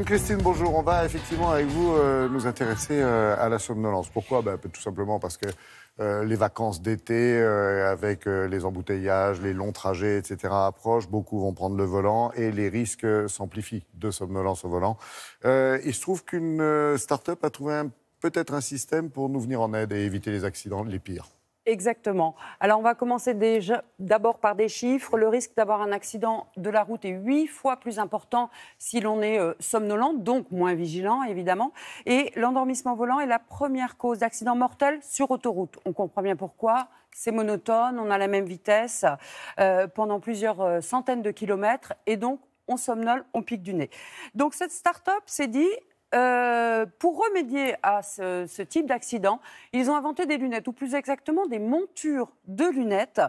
Anne-Christine, bonjour. On va effectivement avec vous nous intéresser à la somnolence. Pourquoi? Tout simplement parce que les vacances d'été, avec les embouteillages, les longs trajets, etc. approchent. Beaucoup vont prendre le volant et les risques s'amplifient de somnolence au volant. Il se trouve qu'une start-up a trouvé peut-être un système pour nous venir en aide et éviter les accidents les pires. Exactement. Alors, on va commencer d'abord par des chiffres. Le risque d'avoir un accident de la route est 8 fois plus important si l'on est somnolent, donc moins vigilant, évidemment. Et l'endormissement volant est la première cause d'accident mortel sur autoroute. On comprend bien pourquoi. C'est monotone, on a la même vitesse pendant plusieurs centaines de kilomètres. Et donc, on somnole, on pique du nez. Donc, cette start-up s'est dit... pour remédier à ce type d'accident, ils ont inventé des lunettes, ou plus exactement des montures de lunettes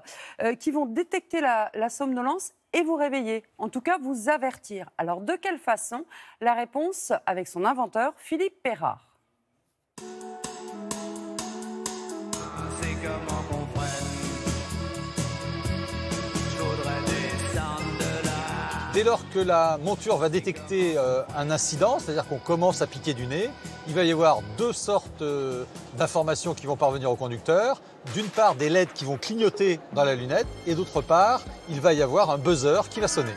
qui vont détecter la somnolence et vous réveiller, en tout cas vous avertir. Alors de quelle façon? La réponse avec son inventeur, Philippe Perrard. C'est comment mon frère, je voudrais descendre de là. Dès lors que la monture va détecter un incident, c'est-à-dire qu'on commence à piquer du nez, il va y avoir deux sortes d'informations qui vont parvenir au conducteur. D'une part, des LED qui vont clignoter dans la lunette, et d'autre part, il va y avoir un buzzer qui va sonner.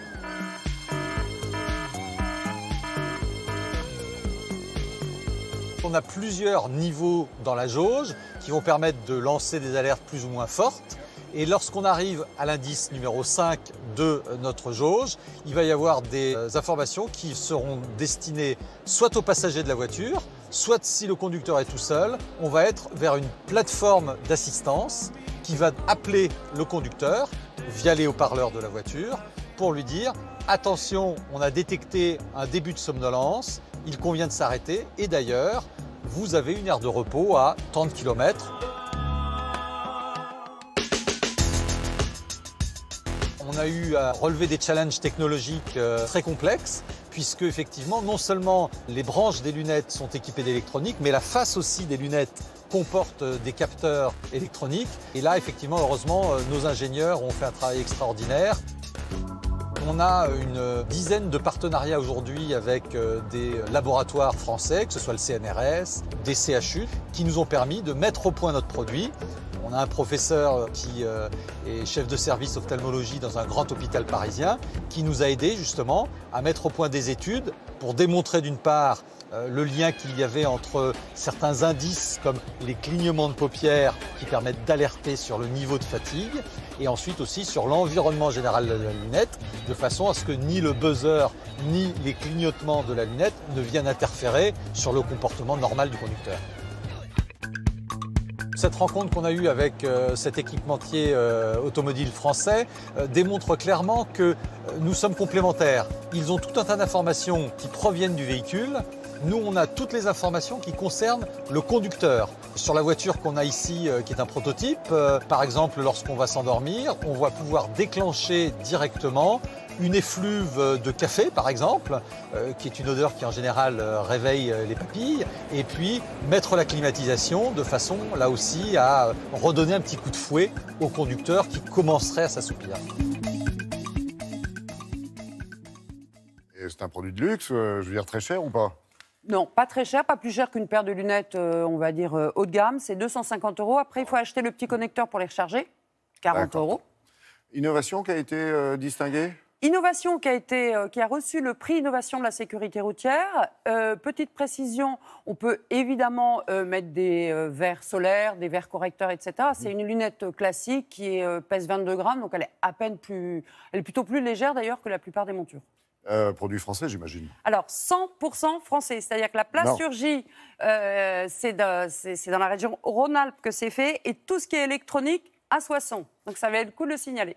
On a plusieurs niveaux dans la jauge qui vont permettre de lancer des alertes plus ou moins fortes. Et lorsqu'on arrive à l'indice numéro 5 de notre jauge, il va y avoir des informations qui seront destinées soit aux passagers de la voiture, soit si le conducteur est tout seul, on va être vers une plateforme d'assistance qui va appeler le conducteur via les haut-parleurs de la voiture pour lui dire « Attention, on a détecté un début de somnolence, il convient de s'arrêter et d'ailleurs, vous avez une aire de repos à tant de kilomètres. » On a eu à relever des challenges technologiques très complexes, puisque effectivement, non seulement les branches des lunettes sont équipées d'électronique, mais la face aussi des lunettes comporte des capteurs électroniques. Et là, effectivement, heureusement, nos ingénieurs ont fait un travail extraordinaire. On a une dizaine de partenariats aujourd'hui avec des laboratoires français, que ce soit le CNRS, des CHU, qui nous ont permis de mettre au point notre produit. On a un professeur qui est chef de service ophtalmologie dans un grand hôpital parisien qui nous a aidés justement à mettre au point des études pour démontrer d'une part le lien qu'il y avait entre certains indices comme les clignements de paupières qui permettent d'alerter sur le niveau de fatigue et ensuite aussi sur l'environnement général de la lunette de façon à ce que ni le buzzer ni les clignotements de la lunette ne viennent interférer sur le comportement normal du conducteur. Cette rencontre qu'on a eue avec cet équipementier automobile français démontre clairement que nous sommes complémentaires. Ils ont tout un tas d'informations qui proviennent du véhicule. Nous, on a toutes les informations qui concernent le conducteur. Sur la voiture qu'on a ici, qui est un prototype, par exemple, lorsqu'on va s'endormir, on va pouvoir déclencher directement une effluve de café, par exemple, qui est une odeur qui en général réveille les papilles, et puis mettre la climatisation de façon, là aussi, à redonner un petit coup de fouet au conducteur qui commencerait à s'assoupir. Et c'est un produit de luxe, je veux dire très cher ou pas? Non, pas très cher, pas plus cher qu'une paire de lunettes, on va dire, haut de gamme. C'est 250 €. Après, il faut acheter le petit connecteur pour les recharger, 40 €. Innovation qui a été distinguée? Innovation qui a reçu le prix Innovation de la sécurité routière. Petite précision, on peut évidemment mettre des verres solaires, des verres correcteurs, etc. C'est une lunette classique qui pèse 22 grammes, donc elle est plutôt plus légère d'ailleurs que la plupart des montures. Produit français, j'imagine. Alors, 100% français, c'est-à-dire que la plasturgie, c'est dans la région Rhône-Alpes que c'est fait, et tout ce qui est électronique à Soissons. Donc ça va être cool de le signaler.